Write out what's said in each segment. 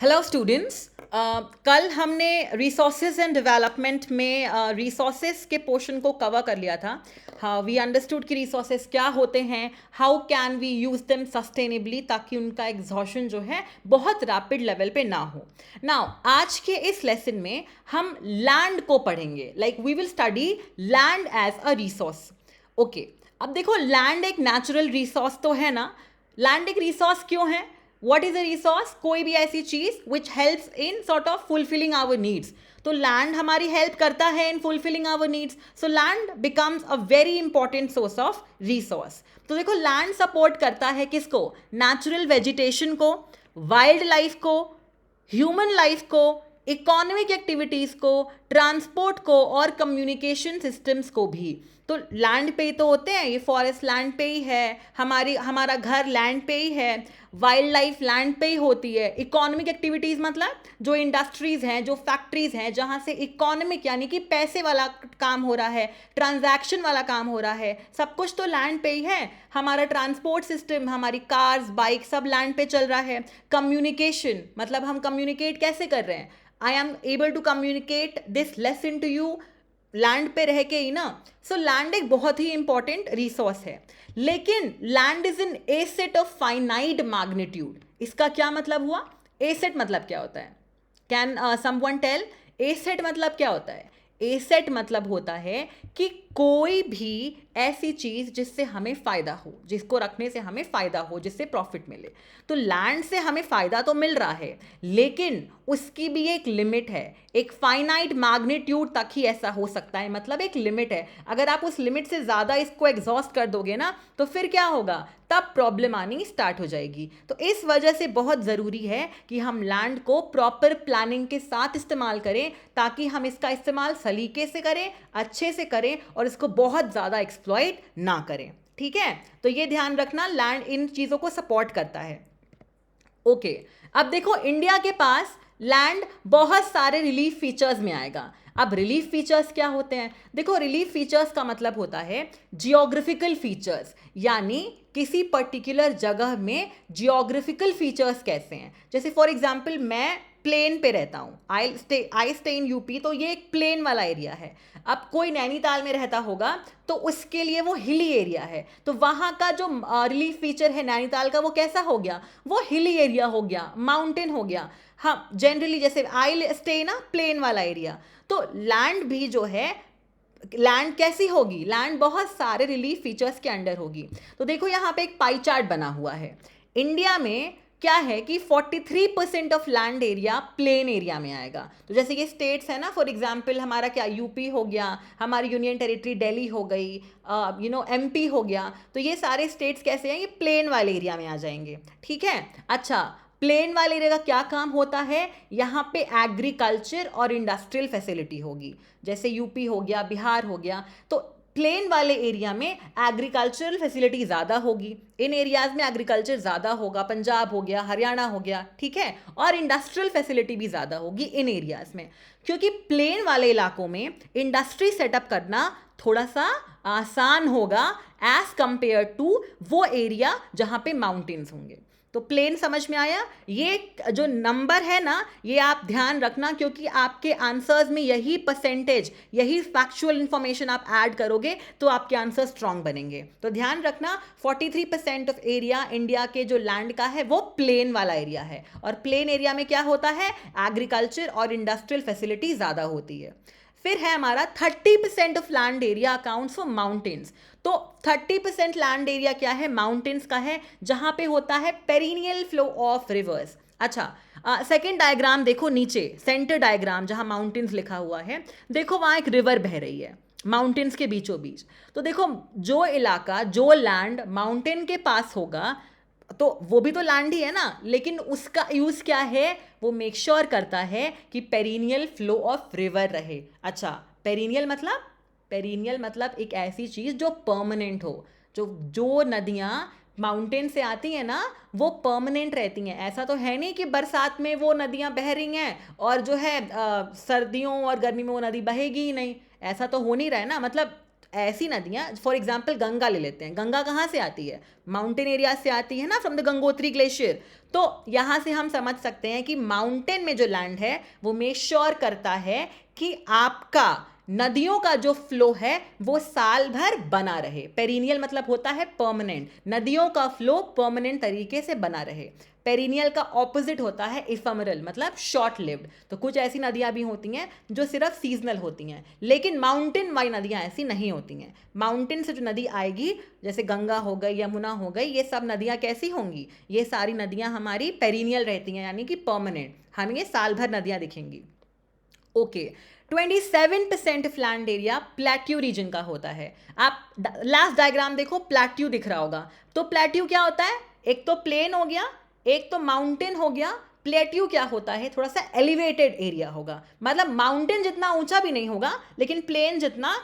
Hello students. कल हमने resources and development में रिसोर्सेज के पोर्शन को कवर कर लिया था। हाँ, वी अंडरस्टूड कि रिसोर्सेज क्या होते हैं, how can we use them sustainably, ताकि उनका एग्जॉशन जो है बहुत रैपिड लेवल पे ना हो। नाउ आज के इस लेसन में हम लैंड को पढ़ेंगे, like we will study land as a resource. Okay, अब देखो लैंड एक नेचुरल रिसोर्स तो है ना। लैंड एक रिसोर्स क्यों है? What is a resource? कोई भी ऐसी चीज which helps in sort of fulfilling our needs. तो लैंड हमारी हेल्प करता है in fulfilling our needs, so land becomes a very important source of resource. तो देखो लैंड सपोर्ट करता है किसको? नेचुरल वेजिटेशन को, वाइल्ड लाइफ को, ह्यूमन लाइफ को, इकोनॉमिक एक्टिविटीज़ को, ट्रांसपोर्ट को और कम्युनिकेशन सिस्टम्स को भी। तो लैंड पे ही तो होते हैं, ये फॉरेस्ट लैंड पे ही है, हमारा घर लैंड पे ही है, वाइल्ड लाइफ लैंड पे ही होती है। इकोनॉमिक एक्टिविटीज़ मतलब जो इंडस्ट्रीज़ हैं, जो फैक्ट्रीज़ हैं, जहाँ से इकोनॉमिक यानी कि पैसे वाला काम हो रहा है, ट्रांजैक्शन वाला काम हो रहा है, सब कुछ तो लैंड पे ही है। हमारा ट्रांसपोर्ट सिस्टम, हमारी कार्स, बाइक सब लैंड पे चल रहा है। कम्युनिकेशन मतलब हम कम्युनिकेट कैसे कर रहे हैं? I am able to communicate this lesson to you land पे रह के ही ना। सो लैंड एक बहुत ही इंपॉर्टेंट रिसोर्स है, लेकिन land is in asset of finite magnitude. इसका क्या मतलब हुआ? एसेट मतलब क्या होता है? Can someone tell? एसेट मतलब क्या होता है? एसेट मतलब होता है कि कोई भी ऐसी चीज जिससे हमें फायदा हो, जिसको रखने से हमें फायदा हो, जिससे प्रॉफिट मिले। तो लैंड से हमें फायदा तो मिल रहा है, लेकिन उसकी भी एक लिमिट है। एक फाइनाइट मैग्नीट्यूड तक ही ऐसा हो सकता है, मतलब एक लिमिट है। अगर आप उस लिमिट से ज़्यादा इसको एग्जॉस्ट कर दोगे ना, तो फिर क्या होगा? तब प्रॉब्लम आनी स्टार्ट हो जाएगी। तो इस वजह से बहुत ज़रूरी है कि हम लैंड को प्रॉपर प्लानिंग के साथ इस्तेमाल करें, ताकि हम इसका इस्तेमाल सलीके से करें, अच्छे से करें और इसको बहुत ज़्यादा एक्सप्लॉइट ना करें। ठीक है, तो ये ध्यान रखना, लैंड इन चीज़ों को सपोर्ट करता है। ओके, अब देखो इंडिया के पास लैंड बहुत सारे रिलीफ फीचर्स में आएगा। अब रिलीफ फीचर्स क्या होते हैं? देखो रिलीफ फीचर्स का मतलब होता है जियोग्राफिकल फीचर्स, यानी किसी पर्टिकुलर जगह में जियोग्राफिकल फीचर्स कैसे हैं। जैसे फॉर एग्जांपल मैं प्लेन पे रहता हूँ, आई स्टे इन यूपी, तो ये एक प्लेन वाला एरिया है। अब कोई नैनीताल में रहता होगा तो उसके लिए वो हिली एरिया है, तो वहाँ का जो रिलीफ फीचर है नैनीताल का, वो कैसा हो गया? वो हिली एरिया हो गया, माउंटेन हो गया। हाँ, जनरली जैसे आई स्टे ना प्लेन वाला एरिया, तो लैंड भी जो है, लैंड कैसी होगी? लैंड बहुत सारे रिलीफ फीचर्स के अंडर होगी। तो देखो यहाँ पे एक पाई चार्ट बना हुआ है। इंडिया में क्या है कि 43% of land area plain area में आएगा। तो जैसे ये स्टेट्स है ना, फॉर एग्जांपल हमारा क्या यूपी हो गया, हमारी यूनियन टेरिटरी दिल्ली हो गई, एमपी हो गया। तो ये सारे स्टेट्स कैसे हैं? ये प्लेन वाले एरिया में आ जाएंगे। ठीक है, अच्छा, प्लेन वाले एरिया का क्या काम होता है? यहाँ पे एग्रीकल्चर और इंडस्ट्रियल फैसिलिटी होगी। जैसे यूपी हो गया, बिहार हो गया, तो प्लेन वाले एरिया में एग्रीकल्चरल फैसिलिटी ज़्यादा होगी। इन एरियाज़ में एग्रीकल्चर ज़्यादा होगा, पंजाब हो गया, हरियाणा हो गया, ठीक है। और इंडस्ट्रियल फैसिलिटी भी ज़्यादा होगी इन एरियाज़ में, क्योंकि प्लेन वाले इलाकों में इंडस्ट्री सेटअप करना थोड़ा सा आसान होगा एज कंपेयर टू वो एरिया जहाँ पे माउंटेन्स होंगे। तो प्लेन समझ में आया? ये जो नंबर है ना, ये आप ध्यान रखना, क्योंकि आपके आंसर्स में यही परसेंटेज, यही फैक्चुअल इंफॉर्मेशन आप ऐड करोगे तो आपके आंसर स्ट्रांग बनेंगे। तो ध्यान रखना, 43% ऑफ एरिया इंडिया के जो लैंड का है वो प्लेन वाला एरिया है, और प्लेन एरिया में क्या होता है? एग्रीकल्चर और इंडस्ट्रियल फैसिलिटी ज़्यादा होती है। फिर है हमारा 30% of land area accounts for mountains. तो 30% लैंड एरिया क्या है? माउंटेन्स का है, जहां पे होता है पेरिनियल फ्लो ऑफ रिवर्स। अच्छा, सेकेंड डायग्राम देखो, नीचे सेंटर डायग्राम जहां माउंटेन्स लिखा हुआ है, देखो वहां एक रिवर बह रही है माउंटेन्स के बीचों बीच। तो देखो जो इलाका, जो लैंड माउंटेन के पास होगा, तो वो भी तो लैंड ही है ना, लेकिन उसका यूज क्या है? वो मेक श्योर करता है कि पेरिनियल फ्लो ऑफ रिवर रहे। अच्छा, पेरिनियल मतलब? पेरिनियल मतलब एक ऐसी चीज जो परमानेंट हो। जो नदियाँ माउंटेन से आती हैं ना, वो परमानेंट रहती हैं। ऐसा तो है नहीं कि बरसात में वो नदियाँ बह रही हैं और जो है सर्दियों और गर्मी में वो नदी बहेगी ही नहीं। ऐसा तो हो नहीं रहा है ना, मतलब ऐसी नदियाँ, फॉर एग्जाम्पल गंगा ले लेते हैं, गंगा कहाँ से आती है? माउंटेन एरिया से आती है ना, फ्रॉम द गंगोत्री ग्लेशियर। तो यहाँ से हम समझ सकते हैं कि माउंटेन में जो लैंड है वो मेक श्योर करता है कि आपका नदियों का जो फ्लो है वो साल भर बना रहे। पेरिनियल मतलब होता है परमानेंट, नदियों का फ्लो परमानेंट तरीके से बना रहे। पेरिनियल का ऑपोजिट होता है इफेमरल, मतलब शॉर्ट लिव्ड। तो कुछ ऐसी नदियां भी होती हैं जो सिर्फ सीजनल होती हैं, लेकिन माउंटेन वाली नदियां ऐसी नहीं होती हैं। माउंटेन से जो नदी आएगी, जैसे गंगा हो गई, यमुना हो गई, ये सब नदियां कैसी होंगी? ये सारी नदियां हमारी पेरिनियल रहती हैं, यानी कि परमानेंट, हमें ये साल भर नदियां दिखेंगी। Okay, 27% of land area plateau region का होता है। आप लास्ट डायग्राम देखो, प्लेट्यू दिख रहा होगा। तो प्लेट्यू क्या होता है? एक तो प्लेन हो गया, एक तो माउंटेन हो गया। प्लेट्यू क्या होता है? थोड़ा सा एलिवेटेड एरिया होगा, मतलब माउंटेन जितना ऊंचा भी नहीं होगा, लेकिन प्लेन जितना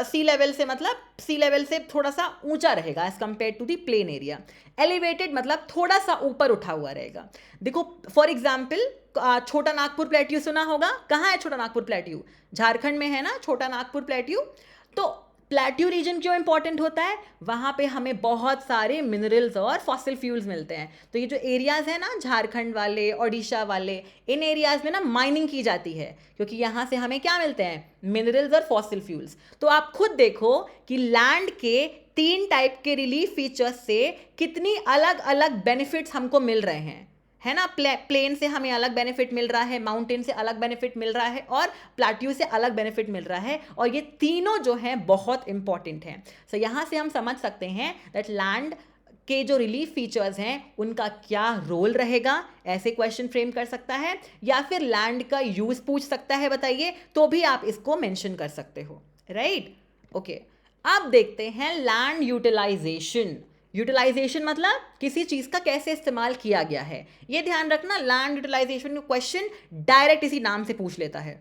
सी लेवल से, मतलब सी लेवल से थोड़ा सा ऊंचा रहेगा as compare to the plane area. Elevated मतलब थोड़ा सा ऊपर उठा हुआ रहेगा। देखो फॉर एग्जाम्पल, छोटा नागपुर प्लेट्यू सुना होगा। कहाँ है छोटा नागपुर प्लेट्यू? झारखंड में है ना छोटा नागपुर प्लेट्यू। तो प्लेट्यू रीजन क्यों इंपॉर्टेंट होता है? वहां पे हमें बहुत सारे मिनरल्स और फॉसिल फ्यूल्स मिलते हैं। तो ये जो एरियाज है ना, झारखंड वाले, ओडिशा वाले, इन एरियाज में ना माइनिंग की जाती है, क्योंकि यहाँ से हमें क्या मिलते हैं? मिनरल्स और फॉसिल फ्यूल्स। तो आप खुद देखो कि लैंड के 3 टाइप के रिलीफ फीचर्स से कितनी अलग अलग बेनिफिट्स हमको मिल रहे हैं, है ना। प्लेन से हमें अलग बेनिफिट मिल रहा है, माउंटेन से अलग बेनिफिट मिल रहा है, और प्लेट्यू से अलग बेनिफिट मिल रहा है, और ये तीनों जो हैं बहुत इंपॉर्टेंट हैं। सो यहाँ से हम समझ सकते हैं दैट लैंड के जो रिलीफ फीचर्स हैं उनका क्या रोल रहेगा, ऐसे क्वेश्चन फ्रेम कर सकता है, या फिर लैंड का यूज पूछ सकता है, बताइए, तो भी आप इसको मेंशन कर सकते हो, राइट। ओके, अब देखते हैं लैंड यूटिलाइजेशन। यूटिलाइजेशन मतलब किसी चीज का कैसे इस्तेमाल किया गया है। ये ध्यान रखना, लैंड यूटिलाइजेशन का क्वेश्चन डायरेक्ट इसी नाम से पूछ लेता है।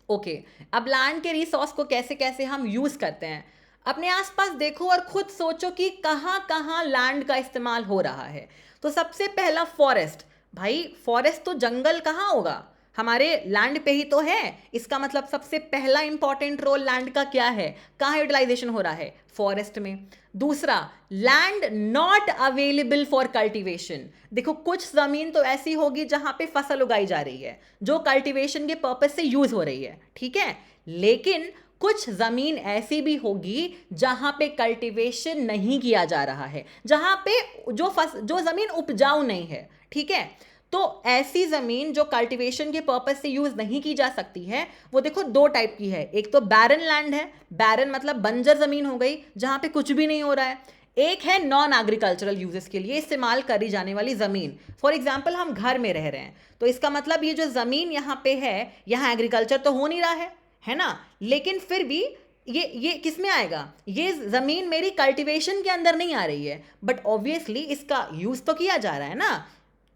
ओके, अब लैंड के रिसोर्स को कैसे कैसे हम यूज करते हैं, अपने आसपास देखो और खुद सोचो कि कहाँ कहाँ लैंड का इस्तेमाल हो रहा है। तो सबसे पहला फॉरेस्ट। भाई फॉरेस्ट तो जंगल कहाँ होगा? हमारे लैंड पे ही तो है। इसका मतलब सबसे पहला इंपॉर्टेंट रोल लैंड का क्या है? कहाँ यूटिलाइजेशन हो रहा है? फॉरेस्ट में। दूसरा, land not available for cultivation. देखो कुछ जमीन तो ऐसी होगी जहां पे फसल उगाई जा रही है, जो कल्टीवेशन के पर्पज से यूज हो रही है, ठीक है, लेकिन कुछ जमीन ऐसी भी होगी जहां पे कल्टीवेशन नहीं किया जा रहा है, जहां पे जो जमीन उपजाऊ नहीं है, ठीक है। तो ऐसी जमीन जो कल्टीवेशन के पर्पज से यूज नहीं की जा सकती है, वो देखो 2 टाइप की है। एक तो बैरन लैंड है, बैरन मतलब बंजर जमीन हो गई जहां पे कुछ भी नहीं हो रहा है। एक है नॉन एग्रीकल्चरल यूजेस के लिए इस्तेमाल करी जाने वाली जमीन। फॉर एग्जाम्पल हम घर में रह रहे हैं, तो इसका मतलब ये जो जमीन यहाँ पे है, यहाँ एग्रीकल्चर तो हो नहीं रहा है ना, लेकिन फिर भी ये किस में आएगा? ये जमीन मेरी कल्टीवेशन के अंदर नहीं आ रही है, बट ऑब्वियसली इसका यूज तो किया जा रहा है ना।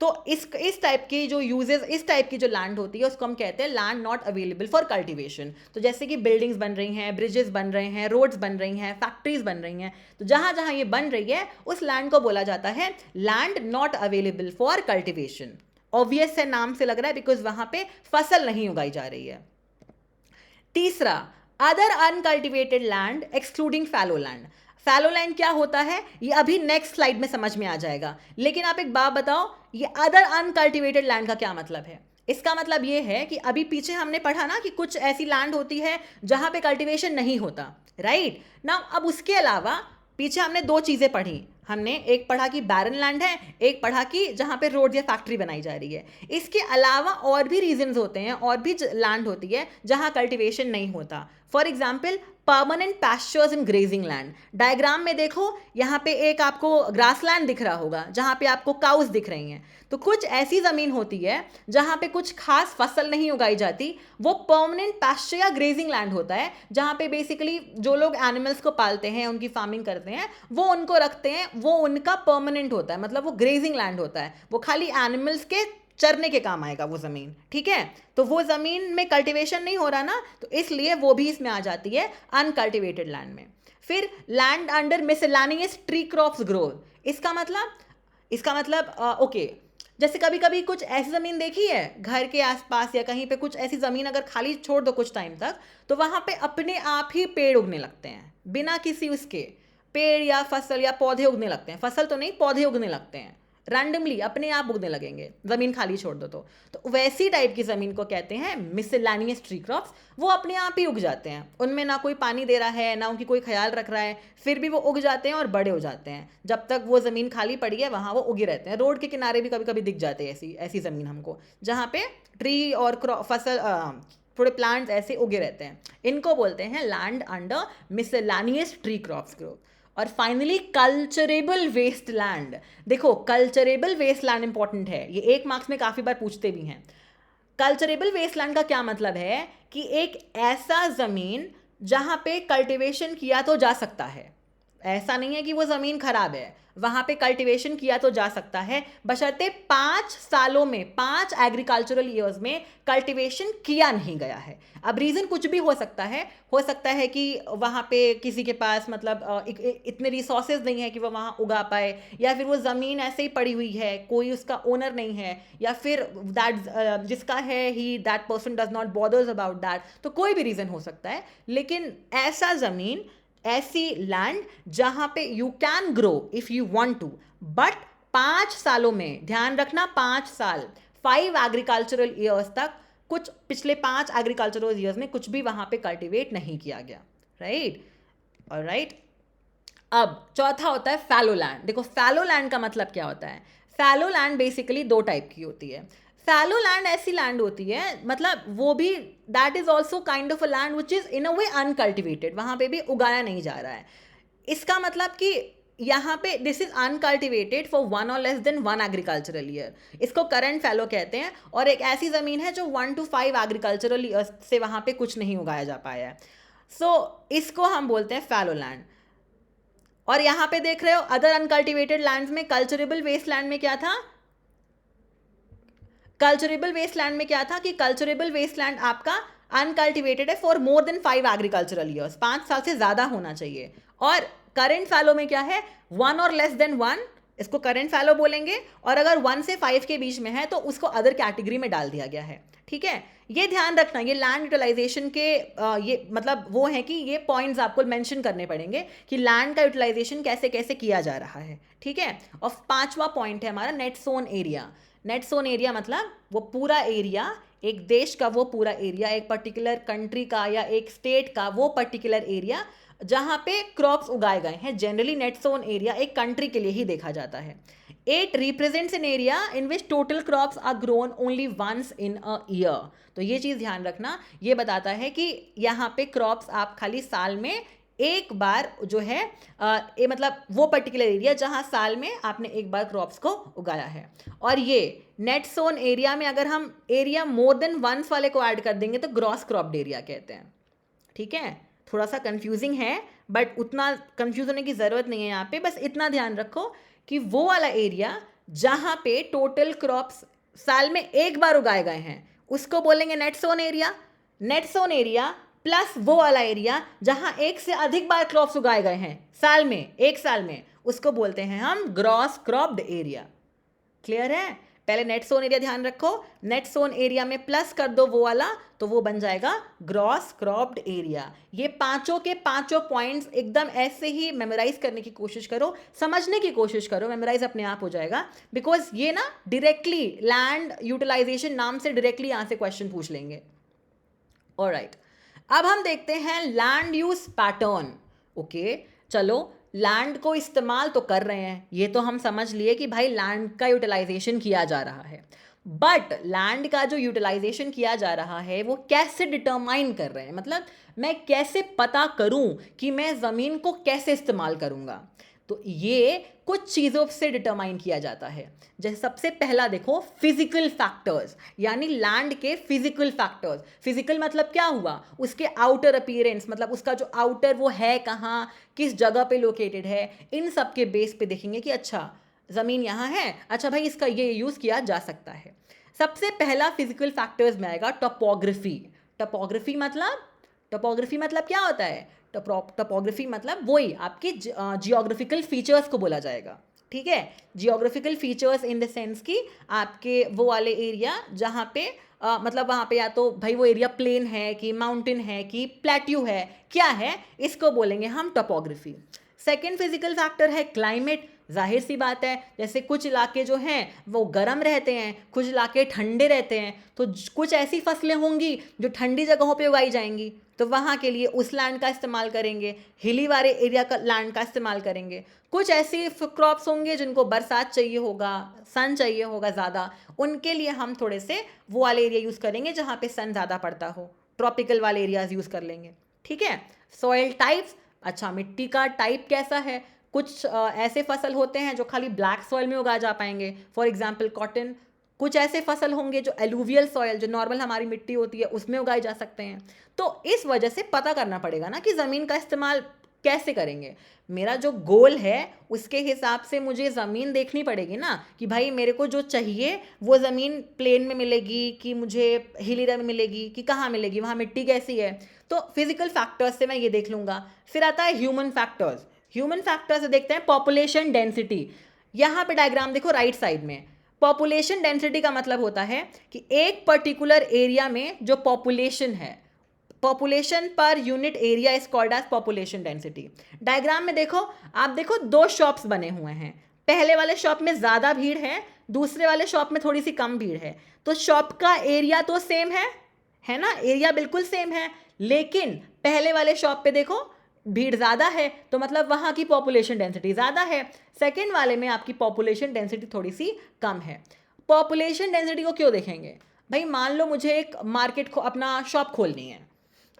तो इस टाइप की जो यूजेस, इस टाइप की जो लैंड होती है उसको हम कहते हैं land not available for cultivation. तो जैसे कि बिल्डिंग्स बन रही हैं, ब्रिजेस बन रहे हैं, रोड्स बन रही हैं, फैक्ट्रीज बन रही हैं, तो जहां जहां ये बन रही है उस लैंड को बोला जाता है land not available for cultivation. Obvious है, नाम से लग रहा है, बिकॉज वहां पे फसल नहीं उगाई जा रही है। तीसरा, other uncultivated land excluding fallow land. Fallow land क्या होता है ये अभी नेक्स्ट स्लाइड में समझ में आ जाएगा, लेकिन आप एक बात बताओ, ये अदर अनकल्टिवेटेड लैंड का क्या मतलब है? इसका मतलब ये है कि अभी पीछे हमने पढ़ा ना कि कुछ ऐसी लैंड होती है जहां पे कल्टीवेशन नहीं होता, राइट ना। अब उसके अलावा पीछे हमने 2 चीजें पढ़ी, हमने एक पढ़ा कि बैरन लैंड है, एक पढ़ा कि जहां पे रोड या फैक्ट्री बनाई जा रही है। इसके अलावा और भी रीजंस होते हैं, और भी लैंड होती है जहां कल्टीवेशन नहीं होता। For example permanent pastures in grazing land. Diagram में देखो, यहाँ पे एक आपको ग्रास लैंड दिख रहा होगा जहाँ पे आपको काउस दिख रही हैं। तो कुछ ऐसी जमीन होती है जहाँ पे कुछ खास फसल नहीं उगाई जाती, वो परमानेंट पैस्चर या ग्रेजिंग लैंड होता है, जहाँ पे बेसिकली जो लोग एनिमल्स को पालते हैं, उनकी फार्मिंग करते हैं, वो उनको रखते हैं, वो उनका परमानेंट होता है, मतलब वो ग्रेजिंग लैंड होता है, वो खाली एनिमल्स के चरने के काम आएगा वो जमीन, ठीक है। तो वो जमीन में कल्टीवेशन नहीं हो रहा ना, तो इसलिए वो भी इसमें आ जाती है अनकल्टीवेटेड लैंड में। फिर land under miscellaneous tree crops grow. इसका मतलब ओके, जैसे कभी कभी कुछ ऐसी ज़मीन देखी है घर के आसपास या कहीं पे, कुछ ऐसी ज़मीन अगर खाली छोड़ दो कुछ टाइम तक, तो वहाँ पे अपने आप ही पेड़ उगने लगते हैं, बिना किसी उसके। पेड़ या फसल या पौधे उगने लगते हैं, फसल तो नहीं, पौधे उगने लगते हैं रैंडमली, अपने आप उगने लगेंगे ज़मीन खाली छोड़ दो तो वैसी टाइप की ज़मीन को कहते हैं मिसलेनियस ट्री क्रॉप्स। वो अपने आप ही उग जाते हैं, उनमें ना कोई पानी दे रहा है, ना उनकी कोई ख्याल रख रहा है, फिर भी वो उग जाते हैं और बड़े हो जाते हैं। जब तक वो ज़मीन खाली पड़ी है वहाँ वो उगे रहते हैं। रोड के किनारे भी कभी कभी दिख जाते हैं ऐसी ऐसी ज़मीन हमको, जहाँ पे ट्री और फसल थोड़े प्लांट्स ऐसे उगे रहते हैं। इनको बोलते हैं land under miscellaneous tree crops growth. और फाइनली कल्चरेबल वेस्ट लैंड। देखो कल्चरेबल वेस्ट लैंड इंपॉर्टेंट है, ये 1 मार्क्स में काफ़ी बार पूछते भी हैं। कल्चरेबल वेस्ट लैंड का क्या मतलब है कि एक ऐसा ज़मीन जहाँ पे कल्टीवेशन किया तो जा सकता है, ऐसा नहीं है कि वो ज़मीन खराब है, वहाँ पे कल्टीवेशन किया तो जा सकता है, बशर्ते 5 सालों में, 5 एग्रीकल्चरल ईयर्स में कल्टीवेशन किया नहीं गया है। अब रीज़न कुछ भी हो सकता है कि वहाँ पे किसी के पास मतलब इतने रिसोर्सेज नहीं है कि वो वहाँ उगा पाए, या फिर वो ज़मीन ऐसे ही पड़ी हुई है, कोई उसका ओनर नहीं है, या फिर दैट जिसका है ही that person does not bothers about that, तो कोई भी रीज़न हो सकता है। लेकिन ऐसा ज़मीन, ऐसी लैंड जहां पे you can grow if you want to, but 5 सालों में, ध्यान रखना 5 साल, 5 एग्रीकल्चरल ईयर्स तक, कुछ पिछले 5 एग्रीकल्चरल ईयर्स में कुछ भी वहां पे कल्टीवेट नहीं किया गया, राइट। ऑलराइट, अब चौथा होता है फैलो लैंड। देखो फैलो लैंड का मतलब क्या होता है। फैलो लैंड बेसिकली 2 टाइप की होती है। फैलो लैंड ऐसी लैंड होती है, मतलब वो भी that is also kind of a land which is in a way uncultivated, वहां पे भी उगाया नहीं जा रहा है। इसका मतलब कि यहाँ पे दिस इज अनकल्टिवेटेड फॉर 1 और लेस देन 1 एग्रीकल्चरल ईयर, इसको करंट फैलो कहते हैं। और एक ऐसी ज़मीन है जो 1 to 5 एग्रीकल्चरल ईयर से वहाँ पे कुछ नहीं उगाया जा पाया है, सो इसको हम बोलते हैं फैलो लैंड। और यहाँ पे देख रहे हो अदर अनकल्टिवेटेड लैंड्स में कल्चरेबल वेस्ट लैंड में क्या था, कल्चरेबल वेस्ट लैंड में क्या था कि कल्चरेबल वेस्ट लैंड आपका अनकल्टिवेटेड है for more than 5 agricultural years, 5 साल से ज़्यादा होना चाहिए। और करेंट फैलो में क्या है, 1 और लेस देन 1, इसको करेंट फैलो बोलेंगे। और अगर 1 से 5 के बीच में है तो उसको अदर कैटेगरी में डाल दिया गया है, ठीक है। ये ध्यान रखना, ये लैंड यूटिलाइजेशन के ये मतलब वो है कि ये पॉइंट्स आपको मेंशन करने पड़ेंगे कि लैंड का यूटिलाइजेशन कैसे कैसे किया जा रहा है, ठीक है। और 5वां पॉइंट है हमारा net sown area. Net sown area मतलब वो पूरा एरिया, एक देश का वो पूरा एरिया, एक पर्टिकुलर कंट्री का या एक स्टेट का वो पर्टिकुलर एरिया जहाँ पे क्रॉप्स उगाए गए हैं। जनरली नेट सोन एरिया एक कंट्री के लिए ही देखा जाता है। 8 represents an area in which total crops are grown only once in a year. तो ये चीज़ ध्यान रखना, ये बताता है कि यहाँ पे क्रॉप्स आप खाली साल में एक बार जो है ये मतलब वो पर्टिकुलर एरिया जहाँ साल में आपने एक बार क्रॉप्स को उगाया है। और ये नेट सोन एरिया में अगर हम एरिया मोर देन वंस वाले को ऐड कर देंगे तो ग्रॉस क्रॉप्ड एरिया कहते हैं, ठीक है। थोड़ा सा कंफ्यूजिंग है बट उतना कंफ्यूज होने की ज़रूरत नहीं है यहाँ पे, बस इतना ध्यान रखो कि वो वाला एरिया जहाँ पे टोटल क्रॉप्स साल में एक बार उगाए गए हैं उसको बोलेंगे net sown area. Net sown area plus वो वाला एरिया जहाँ एक से अधिक बार क्रॉप्स उगाए गए हैं साल में, एक साल में, उसको बोलते हैं हम ग्रॉस क्रॉप्ड एरिया। क्लियर है। पहले नेट सोन एरिया ध्यान रखो, नेट सोन एरिया में प्लस कर दो वो वाला तो वो बन जाएगा ग्रॉस क्रॉप्ड एरिया। ये पांचों के पांचों पॉइंट्स एकदम ऐसे ही मेमोराइज करने की कोशिश करो, समझने की कोशिश करो, मेमोराइज अपने आप हो जाएगा। बिकॉज ये ना डायरेक्टली लैंड यूटिलाइजेशन नाम से डायरेक्टली यहाँ से क्वेश्चन पूछ लेंगे। ऑलराइट, अब हम देखते हैं लैंड यूज पैटर्न। ओके चलो, लैंड को इस्तेमाल तो कर रहे हैं, ये तो हम समझ लिए कि भाई लैंड का यूटिलाइजेशन किया जा रहा है, बट लैंड का जो यूटिलाइजेशन किया जा रहा है वो कैसे डिटरमाइन कर रहे हैं, मतलब मैं कैसे पता करूं कि मैं ज़मीन को कैसे इस्तेमाल करूंगा। तो ये कुछ चीज़ों से डिटरमाइन किया जाता है। जैसे सबसे पहला देखो फिजिकल फैक्टर्स, यानी लैंड के फिजिकल फैक्टर्स। फिजिकल मतलब क्या हुआ, उसके आउटर अपीयरेंस, मतलब उसका जो आउटर वो है कहाँ, किस जगह पे लोकेटेड है, इन सब के बेस पे देखेंगे कि अच्छा ज़मीन यहाँ है, अच्छा भाई इसका ये यूज़ किया जा सकता है। सबसे पहला फिजिकल फैक्टर्स में आएगा टोपोग्राफी। टोपोग्राफी मतलब क्या होता है, टोपोग्राफी मतलब वही आपकी जियोग्राफिकल फीचर्स को बोला जाएगा। ठीक है, geographical features in the sense कि आपके वो वाले एरिया जहाँ पे मतलब वहाँ पे या तो भाई वो एरिया प्लेन है कि माउंटेन है कि प्लेट्यू है, क्या है, इसको बोलेंगे हम टोपोग्राफी। सेकेंड फिजिकल फैक्टर है क्लाइमेट। जाहिर सी बात है, जैसे कुछ इलाके जो हैं वो गर्म रहते हैं, कुछ इलाके ठंडे रहते हैं, तो कुछ ऐसी फसलें होंगी जो ठंडी जगहों पे उगाई जाएंगी, तो वहाँ के लिए उस लैंड का इस्तेमाल करेंगे, हिली वाले एरिया का लैंड का इस्तेमाल करेंगे। कुछ ऐसी क्रॉप्स होंगे जिनको बरसात चाहिए होगा, सन चाहिए होगा ज़्यादा, उनके लिए हम थोड़े से वो वाले एरिया यूज़ करेंगे जहाँ पे सन ज़्यादा पड़ता हो, ट्रॉपिकल वाले एरियाज यूज़ कर लेंगे। ठीक है, सॉइल टाइप्स, अच्छा मिट्टी का टाइप कैसा है, कुछ ऐसे फसल होते हैं जो खाली ब्लैक सॉइल में उगाए जा पाएंगे, फॉर एग्जाम्पल कॉटन। कुछ ऐसे फसल होंगे जो एलुवियल सॉइल, जो नॉर्मल हमारी मिट्टी होती है, उसमें उगाए जा सकते हैं। तो इस वजह से पता करना पड़ेगा ना कि ज़मीन का इस्तेमाल कैसे करेंगे। मेरा जो गोल है उसके हिसाब से मुझे ज़मीन देखनी पड़ेगी ना, कि भाई मेरे को जो चाहिए वो ज़मीन प्लेन में मिलेगी कि मुझे हिल एरिया में मिलेगी कि कहाँ मिलेगी, वहाँ मिट्टी कैसी है। तो फिजिकल फैक्टर्स से मैं ये देख लूँगा। फिर आता है ह्यूमन फैक्टर्स। ह्यूमन फैक्टर्स से देखते हैं पॉपुलेशन डेंसिटी। यहाँ पे डायग्राम देखो राइट साइड में। पॉपुलेशन डेंसिटी का मतलब होता है कि एक पर्टिकुलर एरिया में जो पॉपुलेशन है, population per unit area is called as population density. Diagram में देखो, आप देखो दो शॉप्स बने हुए हैं, पहले वाले शॉप में ज़्यादा भीड़ है, दूसरे वाले शॉप में थोड़ी सी कम भीड़ है। तो शॉप का एरिया तो सेम है ना, एरिया बिल्कुल सेम है, लेकिन पहले वाले शॉप पे देखो भीड़ ज़्यादा है, तो मतलब वहाँ की पॉपुलेशन डेंसिटी ज़्यादा है। सेकेंड वाले में आपकी पॉपुलेशन डेंसिटी थोड़ी सी कम है। पॉपुलेशन डेंसिटी को क्यों देखेंगे भाई, मान लो मुझे एक मार्केट को अपना शॉप खोलनी है,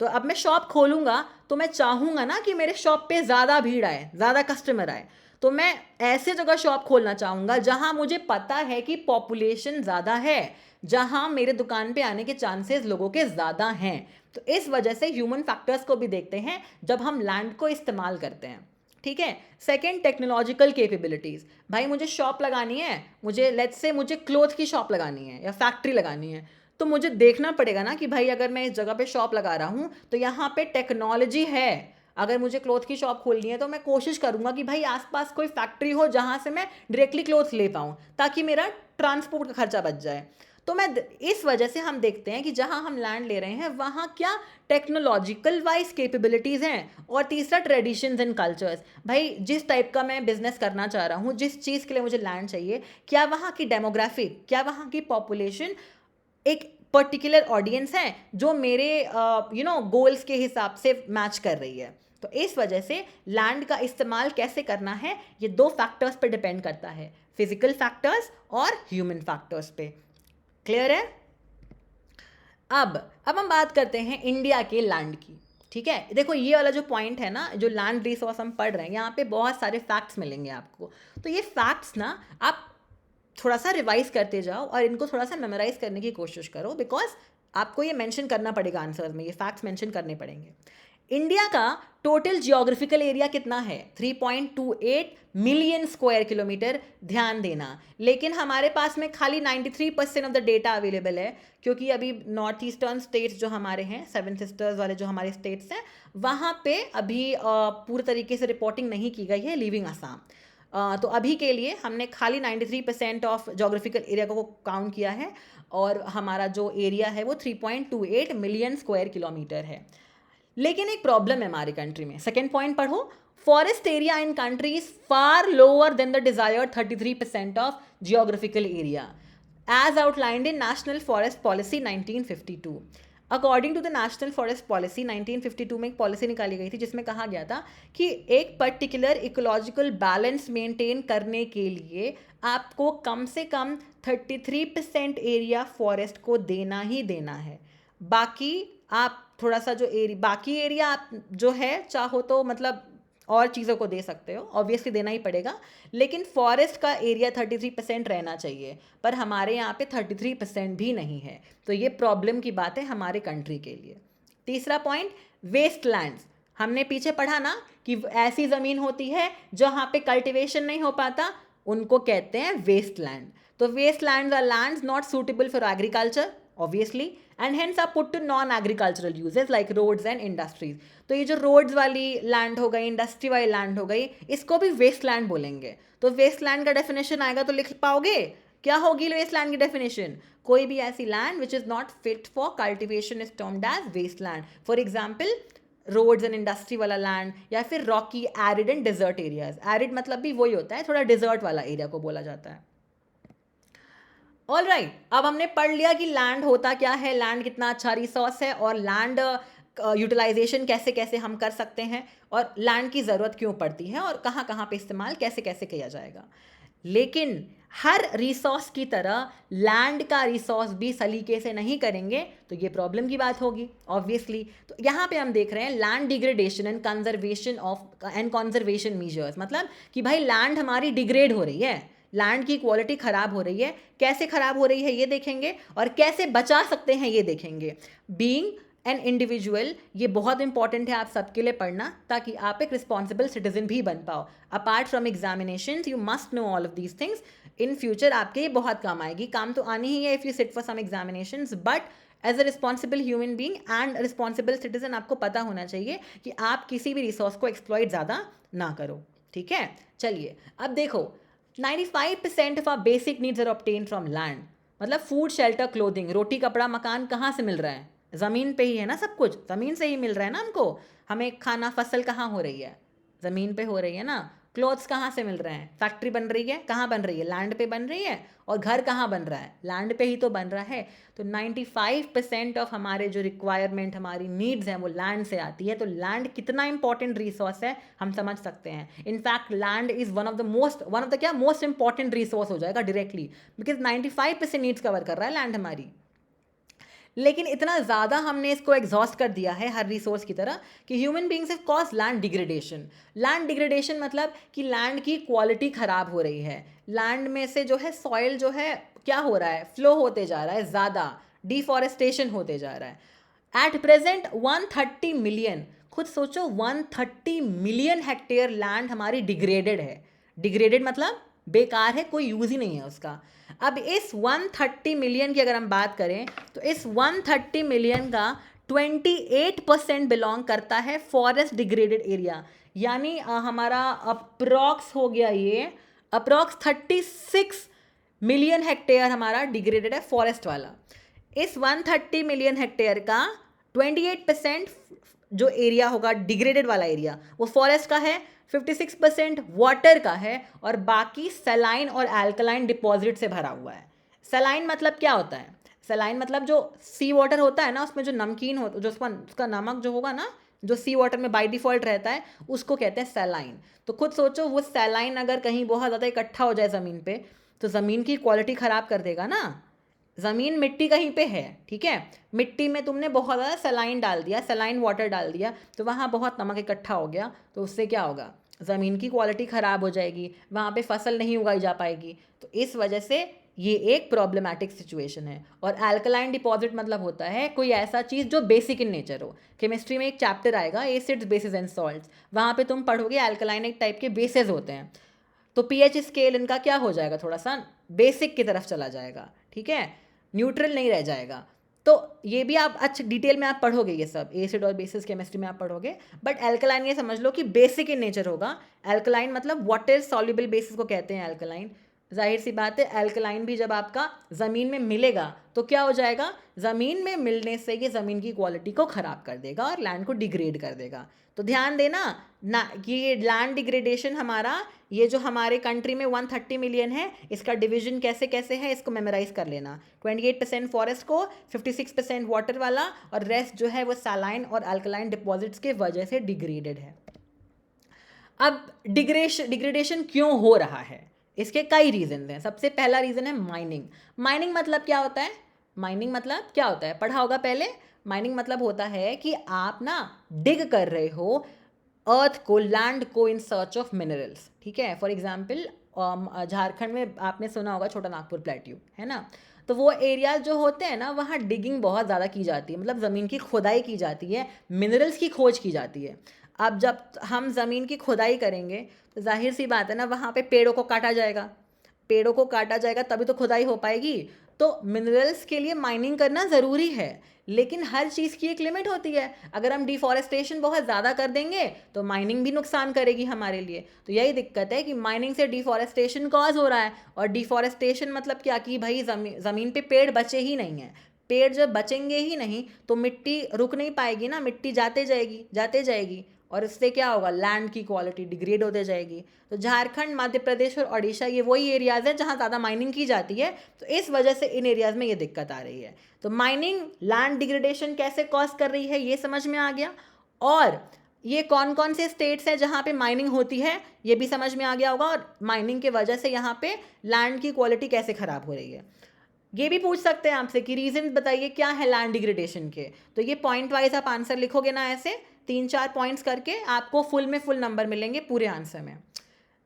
तो अब मैं शॉप खोलूँगा तो मैं चाहूँगा ना कि मेरे शॉप पे ज़्यादा भीड़ आए, ज़्यादा कस्टमर आए। तो मैं ऐसे जगह शॉप खोलना चाहूँगा जहाँ मुझे पता है कि पॉपुलेशन ज़्यादा है, जहाँ मेरे दुकान पे आने के चांसेस लोगों के ज़्यादा हैं। तो इस वजह से ह्यूमन फैक्टर्स को भी देखते हैं जब हम लैंड को इस्तेमाल करते हैं। ठीक है, सेकेंड टेक्नोलॉजिकल कैपेबिलिटीज़। भाई मुझे शॉप लगानी है, मुझे लेट्स से मुझे क्लोथ की शॉप लगानी है या फैक्ट्री लगानी है, तो मुझे देखना पड़ेगा ना कि भाई अगर मैं इस जगह पे शॉप लगा रहा हूँ तो यहाँ पे टेक्नोलॉजी है। अगर मुझे क्लोथ की शॉप खोलनी है तो मैं कोशिश करूँगा कि भाई आसपास कोई फैक्ट्री हो जहाँ से मैं डायरेक्टली क्लोथ ले पाऊँ, ताकि मेरा ट्रांसपोर्ट का खर्चा बच जाए। तो मैं इस वजह से हम देखते हैं कि जहाँ हम लैंड ले रहे हैं वहाँ क्या टेक्नोलॉजिकल वाइज कैपेबिलिटीज़ हैं। और तीसरा ट्रेडिशंस एंड कल्चर्स। भाई जिस टाइप का मैं बिजनेस करना चाह रहा हूँ, जिस चीज़ के लिए मुझे लैंड चाहिए, क्या वहाँ की डेमोग्राफिक, क्या वहाँ की पॉपुलेशन एक पर्टिकुलर ऑडियंस है जो मेरे गोल्स के हिसाब से मैच कर रही है। तो इस वजह से लैंड का इस्तेमाल कैसे करना है ये दो फैक्टर्स पे डिपेंड करता है, फिजिकल फैक्टर्स और ह्यूमन फैक्टर्स पे। क्लियर है? अब हम बात करते हैं इंडिया के लैंड की। ठीक है, देखो ये वाला जो पॉइंट है ना, जो लैंड रिसोर्स हम पढ़ रहे हैं, यहाँ पे बहुत सारे फैक्ट्स मिलेंगे आपको। तो ये फैक्ट्स ना आप थोड़ा सा रिवाइज करते जाओ और इनको थोड़ा सा मेमोराइज करने की कोशिश करो, बिकॉज आपको ये मेंशन करना पड़ेगा आंसर्स में, ये फैक्ट्स मेंशन करने पड़ेंगे। इंडिया का टोटल जियोग्राफिकल एरिया कितना है? 3.28 मिलियन स्क्वायर किलोमीटर। ध्यान देना, लेकिन हमारे पास में खाली 93% ऑफ द डेटा अवेलेबल है, क्योंकि अभी नॉर्थ ईस्टर्न स्टेट्स जो हमारे हैं, सेवन सिस्टर्स वाले जो हमारे स्टेट्स हैं, वहाँ पे अभी पूरी तरीके से रिपोर्टिंग नहीं की गई है, लीविंग आसाम। तो अभी के लिए हमने खाली 93% ऑफ जोग्राफिकल एरिया को काउंट किया है, और हमारा जो एरिया है वो 3.28 मिलियन स्क्वायर किलोमीटर है। लेकिन एक प्रॉब्लम है हमारी कंट्री में। सेकेंड पॉइंट पढ़ो, forest area in country is far lower than the desired 33% of geographical area as outlined in national forest policy 1952। According to the national forest policy 1952 में एक policy निकाली गई थी जिसमें कहा गया था कि एक पर्टिकुलर इकोलॉजिकल बैलेंस मेंटेन करने के लिए आपको कम से कम 33% एरिया फॉरेस्ट को देना ही देना है। बाकी आप थोड़ा सा जो एरिया, बाकी एरिया आप जो है चाहो तो मतलब और चीज़ों को दे सकते हो, ऑब्वियसली देना ही पड़ेगा, लेकिन फॉरेस्ट का एरिया 33% रहना चाहिए, पर हमारे यहाँ पे 33% भी नहीं है। तो ये प्रॉब्लम की बात है हमारे कंट्री के लिए। तीसरा पॉइंट, वेस्ट लैंड्स। हमने पीछे पढ़ा ना कि ऐसी ज़मीन होती है जहाँ पे कल्टिवेशन नहीं हो पाता, उनको कहते हैं वेस्ट लैंड। तो waste lands are lands not suitable for agriculture, obviously, and hence are put to non agricultural uses like roads and industries. तो ये जो रोड्स वाली लैंड हो गई, इंडस्ट्री वाली लैंड हो गई, इसको भी वेस्ट लैंड बोलेंगे। तो वेस्ट लैंड का डेफिनेशन आएगा तो लिख पाओगे? क्या होगी वेस्ट लैंड की डेफिनेशन? कोई भी ऐसी land which is not fit for cultivation is termed as waste land. For example roads and industry वाला लैंड, या फिर rocky, arid and desert areas. Arid मतलब भी वही होता है, थोड़ा डिजर्ट वाला एरिया को बोला जाता है। ऑल राइट, अब हमने पढ़ लिया कि लैंड होता क्या है, लैंड कितना अच्छा रिसोर्स है, और लैंड यूटिलाइजेशन कैसे कैसे हम कर सकते हैं, और लैंड की ज़रूरत क्यों पड़ती है, और कहाँ कहाँ पे इस्तेमाल कैसे कैसे किया जाएगा। लेकिन हर रिसोर्स की तरह लैंड का रिसोर्स भी सलीके से नहीं करेंगे तो ये प्रॉब्लम की बात होगी ऑब्वियसली। तो यहाँ पे हम देख रहे हैं land degradation and conservation measures, मतलब कि भाई लैंड हमारी डिग्रेड हो रही है, लैंड की क्वालिटी ख़राब हो रही है। कैसे ख़राब हो रही है ये देखेंगे, और कैसे बचा सकते हैं ये देखेंगे। बीइंग एन इंडिविजुअल, ये बहुत इंपॉर्टेंट है आप सबके लिए पढ़ना, ताकि आप एक रिस्पॉन्सिबल सिटीजन भी बन पाओ। Apart from examination you must know all of these things. In future आपके ये बहुत काम आएगी, काम तो आनी ही है if you sit for some examinations, but as a responsible human being and responsible citizen आपको पता होना चाहिए कि आप किसी भी रिसोर्स को एक्सप्लॉइट ज़्यादा ना करो। ठीक है, चलिए अब देखो, 95% of our basic needs are obtained from land. मतलब फूड, शेल्टर, क्लोथिंग, रोटी कपड़ा मकान कहाँ से मिल रहा है? ज़मीन पे ही है ना, सब कुछ ज़मीन से ही मिल रहा है ना हमको। हमें खाना, फसल कहाँ हो रही है? ज़मीन पे हो रही है ना। क्लोथ्स कहाँ से मिल रहे हैं? फैक्ट्री बन रही है, कहाँ बन रही है? लैंड पे बन रही है। और घर कहाँ बन रहा है? लैंड पे ही तो बन रहा है। तो 95% ऑफ हमारे जो रिक्वायरमेंट, हमारी नीड्स हैं, वो लैंड से आती है। तो लैंड कितना इंपॉर्टेंट रिसोर्स है हम समझ सकते हैं। In fact land is one of the most important resource हो जाएगा डायरेक्टली, बिकॉज 95% नीड्स कवर कर रहा है लैंड हमारी। लेकिन इतना ज़्यादा हमने इसको एग्जॉस्ट कर दिया है हर रिसोर्स की तरह कि human beings have cause land degradation. Land degradation मतलब कि लैंड की क्वालिटी ख़राब हो रही है। लैंड में से जो है सॉइल जो है क्या हो रहा है, फ्लो होते जा रहा है, ज़्यादा डिफॉरेस्टेशन होते जा रहा है। एट प्रेजेंट 130 मिलियन, खुद सोचो 130 मिलियन हेक्टेयर लैंड हमारी डिग्रेडेड है। डिग्रेडेड मतलब बेकार है, कोई यूज़ ही नहीं है उसका। अब इस 130 मिलियन की अगर हम बात करें तो इस 130 मिलियन का 28% बिलोंग करता है फॉरेस्ट डिग्रेडेड एरिया। यानी हमारा अप्रॉक्स हो गया, ये अप्रॉक्स 36 मिलियन हेक्टेयर हमारा डिग्रेडेड है फॉरेस्ट वाला। इस 130 मिलियन हेक्टेयर का 28% जो एरिया होगा डिग्रेडेड वाला एरिया वो फॉरेस्ट का है, 56% वाटर का है, और बाकी सलाइन और अल्कलाइन डिपॉजिट से भरा हुआ है। सलाइन मतलब क्या होता है? सलाइन मतलब जो सी वाटर होता है ना, उसमें जो नमकीन होता, जो उसका नमक जो होगा ना, जो सी वाटर में बाय डिफ़ॉल्ट रहता है, उसको कहते हैं सलाइन। तो खुद सोचो वो सलाइन अगर कहीं बहुत ज़्यादा इकट्ठा हो जाए ज़मीन पे तो ज़मीन की क्वालिटी ख़राब कर देगा ना। ज़मीन मिट्टी कहीं पे है, ठीक है, मिट्टी में तुमने बहुत ज़्यादा सलाइन डाल दिया, सलाइन वाटर डाल दिया, तो वहाँ बहुत नमक इकट्ठा हो गया, तो उससे क्या होगा? ज़मीन की क्वालिटी ख़राब हो जाएगी, वहाँ पे फसल नहीं उगाई जा पाएगी। तो इस वजह से ये एक प्रॉब्लमेटिक सिचुएशन है। और अल्कलाइन डिपॉजिट मतलब होता है कोई ऐसा चीज़ जो बेसिक इन नेचर हो। केमिस्ट्री में एक चैप्टर आएगा एसिड्स, बेसिस एंड सॉल्ट्स, वहाँ पे तुम पढ़ोगे अल्कलाइन एक टाइप के बेसेस होते हैं। तो पीएच स्केल इनका क्या हो जाएगा, थोड़ा सा बेसिक की तरफ चला जाएगा, ठीक है, न्यूट्रल नहीं रह जाएगा। तो ये भी आप अच्छे डिटेल में आप पढ़ोगे, ये सब एसिड और बेसिस केमिस्ट्री में आप पढ़ोगे। बट अल्कलाइन ये समझ लो कि बेसिक इन नेचर होगा। अल्कलाइन मतलब वाटर सॉल्युबल बेसिस को कहते हैं अल्कलाइन। जाहिर सी बात है अल्कलाइन भी जब आपका ज़मीन में मिलेगा तो क्या हो जाएगा, ज़मीन में मिलने से ये ज़मीन की क्वालिटी को ख़राब कर देगा और लैंड को डिग्रेड कर देगा। तो ध्यान देना ना कि ये लैंड डिग्रेडेशन हमारा, ये जो हमारे कंट्री में 130 मिलियन है, इसका डिवीजन कैसे कैसे है इसको मेमोराइज कर लेना। 28% फॉरेस्ट को, 56% वाटर वाला, और रेस्ट जो है वो सलाइन और अल्कलाइन डिपॉजिट्स के वजह से डिग्रेडेड है। अब डिग्रेडेशन क्यों हो रहा है, इसके कई रीजन हैं। सबसे पहला रीज़न है माइनिंग। माइनिंग मतलब क्या होता है? माइनिंग मतलब क्या होता है, पढ़ा होगा पहले। माइनिंग मतलब होता है कि आप ना डिग कर रहे हो अर्थ को, लैंड को, इन सर्च ऑफ मिनरल्स, ठीक है। फॉर एग्जाम्पल झारखंड में आपने सुना होगा छोटा नागपुर प्लेट्यू, है ना। तो वो एरिया जो होते हैं ना, वहाँ डिगिंग बहुत ज़्यादा की जाती है, मतलब ज़मीन की खुदाई की जाती है, मिनरल्स की खोज की जाती है। अब जब हम ज़मीन की खुदाई करेंगे तो जाहिर सी बात है ना, वहाँ पे पेड़ों को काटा जाएगा, पेड़ों को काटा जाएगा तभी तो खुदाई हो पाएगी। तो मिनरल्स के लिए माइनिंग करना ज़रूरी है, लेकिन हर चीज़ की एक लिमिट होती है। अगर हम डिफॉरेस्टेशन बहुत ज़्यादा कर देंगे तो माइनिंग भी नुकसान करेगी हमारे लिए। तो यही दिक्कत है कि माइनिंग से डिफॉरेस्टेशन कॉज हो रहा है। और डिफॉरेस्टेशन मतलब क्या कि भाई ज़मीन पे पेड़ बचे ही नहीं हैं। पेड़ जब बचेंगे ही नहीं तो मिट्टी रुक नहीं पाएगी ना, मिट्टी जाते जाएगी और इससे क्या होगा, लैंड की क्वालिटी डिग्रेड होते जाएगी। तो झारखंड, मध्य प्रदेश और ओडिशा ये वही एरियाज़ हैं जहाँ ज़्यादा माइनिंग की जाती है, तो इस वजह से इन एरियाज़ में ये दिक्कत आ रही है। तो माइनिंग लैंड डिग्रेडेशन कैसे कॉज कर रही है ये समझ में आ गया, और ये कौन कौन से स्टेट्स हैं जहाँ पे माइनिंग होती है ये भी समझ में आ गया होगा, और माइनिंग की वजह से यहाँ पे लैंड की क्वालिटी कैसे ख़राब हो रही है। ये भी पूछ सकते हैं आपसे कि रीजन बताइए क्या है लैंड डिग्रेडेशन के। तो ये पॉइंट वाइज आप आंसर लिखोगे ना, ऐसे 3-4 पॉइंट्स करके आपको फुल में फुल नंबर मिलेंगे पूरे आंसर में।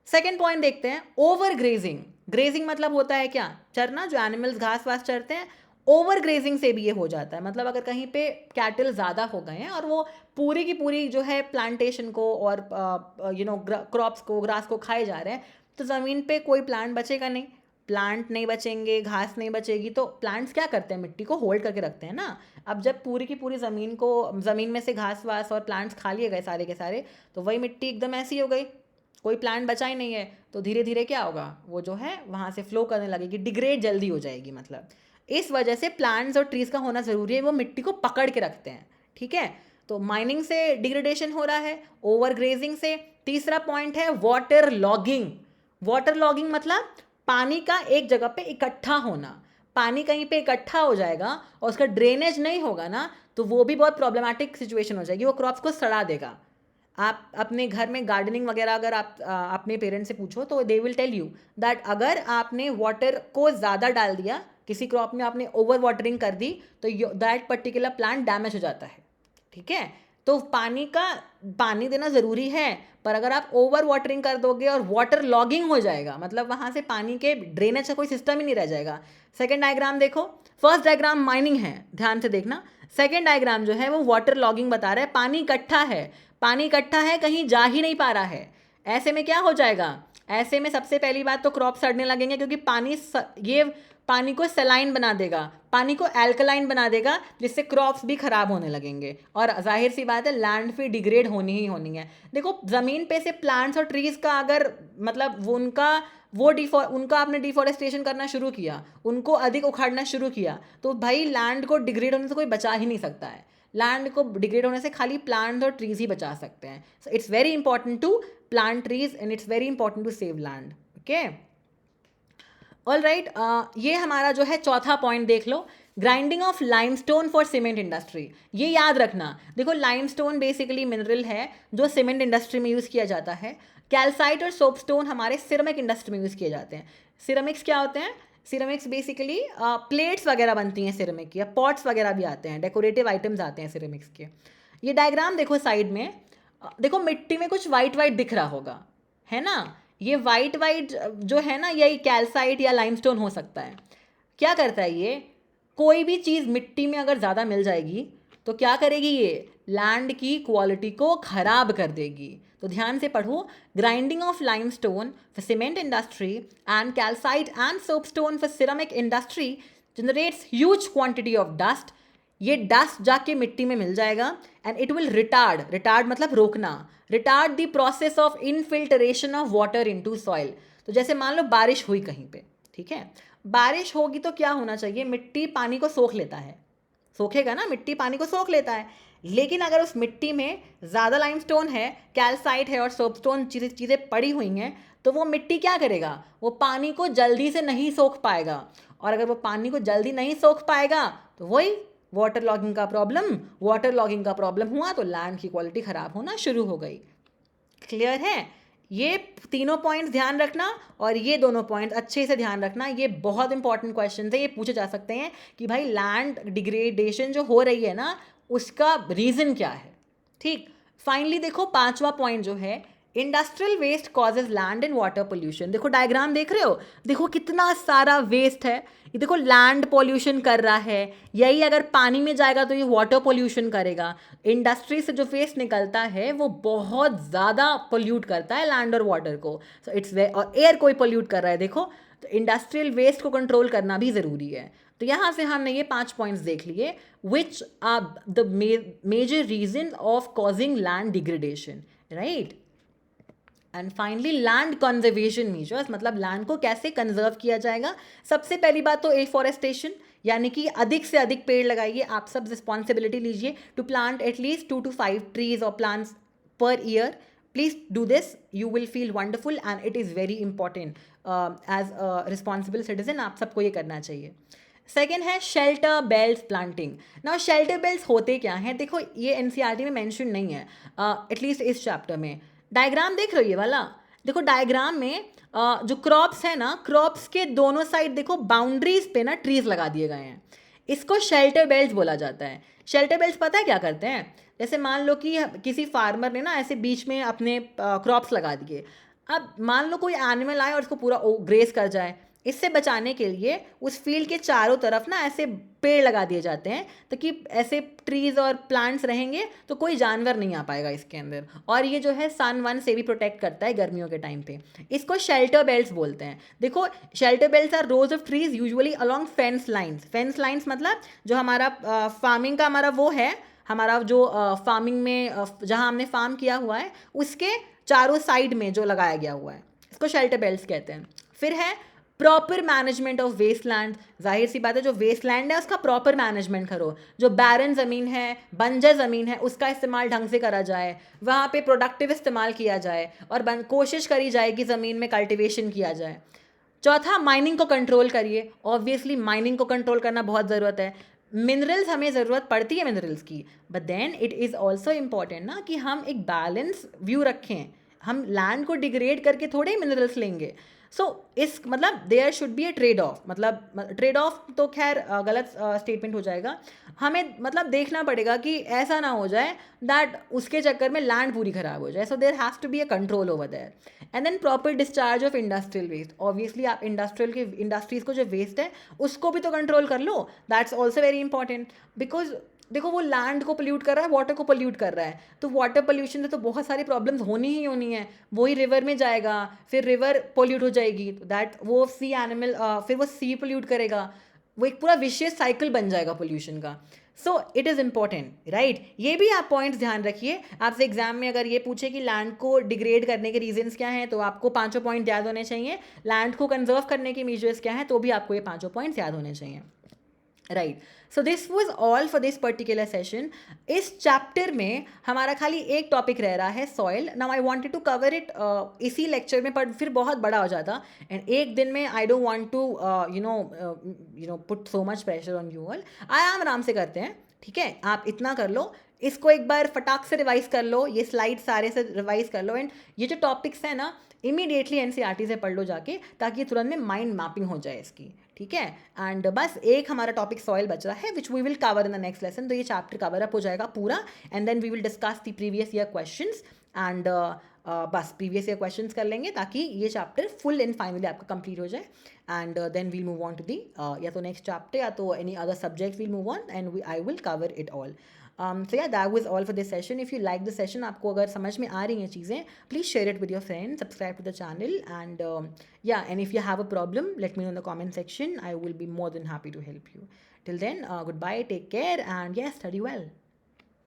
सेकेंड पॉइंट देखते हैं, ओवर ग्रेजिंग। ग्रेजिंग मतलब होता है क्या, चरना, जो एनिमल्स घास वास चरते हैं। ओवर ग्रेजिंग से भी ये हो जाता है, मतलब अगर कहीं पे कैटल ज़्यादा हो गए हैं और वो पूरी की पूरी जो है प्लांटेशन को और क्रॉप्स को, ग्रास को खाए जा रहे हैं, तो ज़मीन पे कोई प्लांट बचेगा नहीं। प्लांट नहीं बचेंगे, घास नहीं बचेगी, तो प्लांट्स क्या करते हैं, मिट्टी को होल्ड करके रखते हैं ना। अब जब पूरी की पूरी ज़मीन में से घास वास और प्लांट्स खा लिए गए सारे के सारे, तो वही मिट्टी एकदम ऐसी हो गई, कोई प्लांट बचा ही नहीं है। तो धीरे धीरे क्या होगा, वो जो है वहाँ से फ्लो करने लगेगी, डिग्रेड जल्दी हो जाएगी। मतलब इस वजह से प्लांट्स और ट्रीज़ का होना ज़रूरी है, वो मिट्टी को पकड़ के रखते हैं। ठीक है, तो माइनिंग से डिग्रेडेशन हो रहा है, ओवर ग्रेजिंग से। तीसरा पॉइंट है वाटर लॉगिंग। वाटर लॉगिंग मतलब पानी का एक जगह पे इकट्ठा होना। पानी कहीं पे इकट्ठा हो जाएगा और उसका ड्रेनेज नहीं होगा ना, तो वो भी बहुत प्रॉब्लमेटिक सिचुएशन हो जाएगी, वो क्रॉप्स को सड़ा देगा। आप अपने घर में गार्डनिंग वगैरह अगर आप अपने पेरेंट्स से पूछो तो they will tell you that अगर आपने वाटर को ज़्यादा डाल दिया, किसी क्रॉप में आपने ओवर वाटरिंग कर दी, तो दैट पर्टिकुलर प्लांट डैमेज हो जाता है। ठीक है, तो पानी देना ज़रूरी है, पर अगर आप ओवर वाटरिंग कर दोगे और वाटर लॉगिंग हो जाएगा, मतलब वहाँ से पानी के ड्रेनेज का कोई सिस्टम ही नहीं रह जाएगा। सेकेंड डायग्राम देखो, फर्स्ट डायग्राम माइनिंग है, ध्यान से देखना। सेकेंड डायग्राम जो है वो वाटर लॉगिंग बता रहा है, पानी इकट्ठा है, पानी इकट्ठा है, कहीं जा ही नहीं पा रहा है। ऐसे में क्या हो जाएगा, ऐसे में सबसे पहली बात तो क्रॉप सड़ने लगेंगे, क्योंकि ये पानी को सलाइन बना देगा, पानी को एल्कलाइन बना देगा, जिससे क्रॉप्स भी खराब होने लगेंगे, और जाहिर सी बात है लैंड फिर डिग्रेड होनी ही होनी है। देखो ज़मीन पे से प्लांट्स और ट्रीज़ का अगर मतलब उनका आपने डिफॉरेस्टेशन करना शुरू किया, उनको अधिक उखाड़ना शुरू किया, तो भाई लैंड को डिग्रेड होने से कोई बचा ही नहीं सकता है। लैंड को डिग्रेड होने से खाली प्लांट्स और ट्रीज़ ही बचा सकते हैं। So it's very important to plant trees and it's very important to save land. Okay, all right, ये हमारा जो है चौथा पॉइंट देख लो, grinding of limestone for cement industry. ये याद रखना, देखो लाइमस्टोन बेसिकली मिनरल है जो सीमेंट इंडस्ट्री में यूज़ किया जाता है। कैल्साइट और सोपस्टोन हमारे सिरेमिक इंडस्ट्री में यूज़ किए जाते हैं। सिरेमिक्स क्या होते हैं, सिरेमिक्स बेसिकली प्लेट्स वगैरह बनती हैं सिरेमिक की, या पॉट्स वगैरह भी आते हैं, डेकोरेटिव आइटम्स आते हैं सिरेमिक्स के। ये डायग्राम देखो साइड में, देखो मिट्टी में कुछ वाइट वाइट दिख रहा होगा, है ना। ये वाइट वाइट जो है ना, यही कैल्साइट या लाइमस्टोन हो सकता है। क्या करता है ये, कोई भी चीज़ मिट्टी में अगर ज़्यादा मिल जाएगी तो क्या करेगी, ये लैंड की क्वालिटी को खराब कर देगी। तो ध्यान से पढ़ो, grinding of limestone for cement industry and calcite and soapstone for ceramic industry generates huge quantity of dust. ये डस्ट जाके मिट्टी में मिल जाएगा एंड इट विल रिटार्ड मतलब रोकना, retard the process of infiltration of water into soil. तो जैसे मान लो बारिश हुई कहीं पे, ठीक है, बारिश होगी तो क्या होना चाहिए, मिट्टी पानी को सोख लेता है, सोखेगा ना, मिट्टी पानी को सोख लेता है। लेकिन अगर उस मिट्टी में ज़्यादा लाइमस्टोन है, कैल्साइट है और सोपस्टोन चीज़ें पड़ी हुई हैं, तो वो मिट्टी क्या करेगा, वो पानी को जल्दी से नहीं सोख पाएगा, और अगर वो पानी को जल्दी नहीं सोख पाएगा तो वही वाटर लॉगिंग का प्रॉब्लम हुआ, तो लैंड की क्वालिटी ख़राब होना शुरू हो गई। क्लियर है, ये तीनों पॉइंट्स ध्यान रखना, और ये दोनों पॉइंट्स अच्छे से ध्यान रखना, ये बहुत इंपॉर्टेंट क्वेश्चन है, ये पूछे जा सकते हैं कि भाई लैंड डिग्रेडेशन जो हो रही है ना, उसका रीज़न क्या है। ठीक, फाइनली देखो पांचवा पॉइंट जो है, industrial waste causes land and water pollution. देखो डायग्राम देख रहे हो, देखो कितना सारा वेस्ट है, ये देखो लैंड पोल्यूशन कर रहा है, यही अगर पानी में जाएगा तो ये वाटर पोल्यूशन करेगा। इंडस्ट्री से जो वेस्ट निकलता है वो बहुत ज़्यादा पोल्यूट करता है लैंड और वाटर को। सो इट्स वे, और एयर कोई पोल्यूट कर रहा है, देखो तो इंडस्ट्रियल वेस्ट को कंट्रोल करना भी ज़रूरी है। तो यहाँ से हमने ये 5 पॉइंट्स देख लिए which are the major reason of causing land degradation, right. And finally land conservation measures, मतलब लैंड को कैसे कंजर्व किया जाएगा। सबसे पहली बात तो एफॉरेस्टेशन, यानी कि अधिक से अधिक पेड़ लगाइए। आप सब रिस्पॉन्सिबिलिटी लीजिए to plant at least 2 to 5 trees और plants per year. Please do this, you will feel wonderful and it is very important as a responsible citizen. आप सबको ये करना चाहिए। सेकेंड है shelter belt planting. Now shelter belt होते क्या हैं, देखो ये एनसीईआरटी में मेंशन नहीं है, एटलीस्ट इस चैप्टर में। डायग्राम देख रहे हो ये वाला, देखो डायग्राम में जो क्रॉप्स है ना, क्रॉप्स के दोनों साइड देखो बाउंड्रीज पे ना ट्रीज लगा दिए गए हैं। इसको शेल्टर बेल्ट बोला जाता है। शेल्टर बेल्ट पता है क्या करते हैं, जैसे मान लो कि किसी फार्मर ने ना ऐसे बीच में अपने क्रॉप्स लगा दिए। अब मान लो कोई एनिमल आए और उसको पूरा ग्रेस कर जाए, इससे बचाने के लिए उस फील्ड के चारों तरफ ना ऐसे पेड़ लगा दिए जाते हैं, ताकि ऐसे ट्रीज और प्लांट्स रहेंगे तो कोई जानवर नहीं आ पाएगा इसके अंदर। और ये जो है सन वन से भी प्रोटेक्ट करता है गर्मियों के टाइम पे। इसको शेल्टर बेल्ट्स बोलते हैं। देखो shelter belts are rows of trees usually along fence lines. Fence lines मतलब जो हमारा फार्मिंग का हमारा वो है, हमारा जो फार्मिंग में जहाँ हमने फार्म किया हुआ है उसके चारों साइड में जो लगाया गया हुआ है, इसको शेल्टर बेल्ट्स कहते हैं। फिर है proper management of waste land. जाहिर सी बात है जो वेस्ट लैंड है उसका प्रॉपर मैनेजमेंट करो। जो बैरन ज़मीन है, बंजर ज़मीन है, उसका इस्तेमाल ढंग से करा जाए, वहाँ पे प्रोडक्टिव इस्तेमाल किया जाए और कोशिश करी जाए कि ज़मीन में कल्टिवेशन किया जाए। चौथा, माइनिंग को कंट्रोल करिए। ऑब्वियसली माइनिंग को कंट्रोल करना बहुत ज़रूरत है। मिनरल्स हमें ज़रूरत पड़ती है मिनरल्स की, but then it is also important ना कि हम एक बैलेंस व्यू रखें। हम लैंड को डिग्रेड करके थोड़े ही मिनरल्स लेंगे। सो इस मतलब there should be a trade off, मतलब ट्रेड ऑफ तो खैर गलत स्टेटमेंट हो जाएगा। हमें मतलब देखना पड़ेगा कि ऐसा ना हो जाए दैट उसके चक्कर में लैंड पूरी खराब हो जाए। So there has to be a control over there. And then proper discharge of industrial waste. Obviously आप इंडस्ट्रीज़ को जो वेस्ट है उसको भी तो कंट्रोल कर लो। That's also very important, because देखो वो लैंड को पोल्यूट कर रहा है, वाटर को पोल्यूट कर रहा है, तो वाटर पोल्यूशन से तो बहुत सारी प्रॉब्लम्स होनी ही होनी है। वही रिवर में जाएगा, फिर रिवर पोल्यूट हो जाएगी, तो दैट वो सी एनिमल फिर वो सी पोल्यूट करेगा, वो एक पूरा विशियस साइकिल बन जाएगा पोल्यूशन का। So it is important, right. ये भी आप पॉइंट्स ध्यान रखिए। आपसे एग्जाम में अगर ये पूछे कि लैंड को डिग्रेड करने के रीजंस क्या हैं, तो आपको 5 पॉइंट याद होने चाहिए। लैंड को कंजर्व करने के मेजर्स क्या हैं, तो भी आपको ये 5 पॉइंट्स याद होने चाहिए, right. So this was all for this particular session. इस चैप्टर में हमारा खाली एक टॉपिक रह रहा है, soil. Now I wanted to cover it इसी लेक्चर में, पर फिर बहुत बड़ा हो जाता एंड एक दिन में I don't want to you know put so much pressure on you all. आराम से करते हैं, ठीक है। आप इतना कर लो, इसको एक बार फटाक से रिवाइज कर लो, ये स्लाइड सारे से रिवाइज कर लो, एंड ये जो टॉपिक्स हैं ना इमीडिएटली एनसीईआरटी से पढ़ लो जाके, ताकि तुरंत में माइंड मैपिंग हो जाए इसकी, ठीक है। एंड बस एक हमारा टॉपिक सॉइल बच रहा है, which we will cover in the next lesson. तो ये चैप्टर कवर अप हो जाएगा पूरा, and then we will discuss the previous year questions and बस प्रीवियस ईयर क्वेश्चंस कर लेंगे, ताकि ये चैप्टर फुल एंड फाइनली आपका कंप्लीट हो जाए। And then we'll move on to the या तो नेक्स्ट चैप्टर या तो any other subject we'll move on, and I will cover it all. So yeah, that was all for this session. If you like the session, आपको अगर समझ में आ रही हैं चीज़ें, please share it with your friends, subscribe to the channel, and yeah, and if you have a problem, let me know in the comment section. I will be more than happy to help you. Till then, goodbye, take care, and yeah, study well.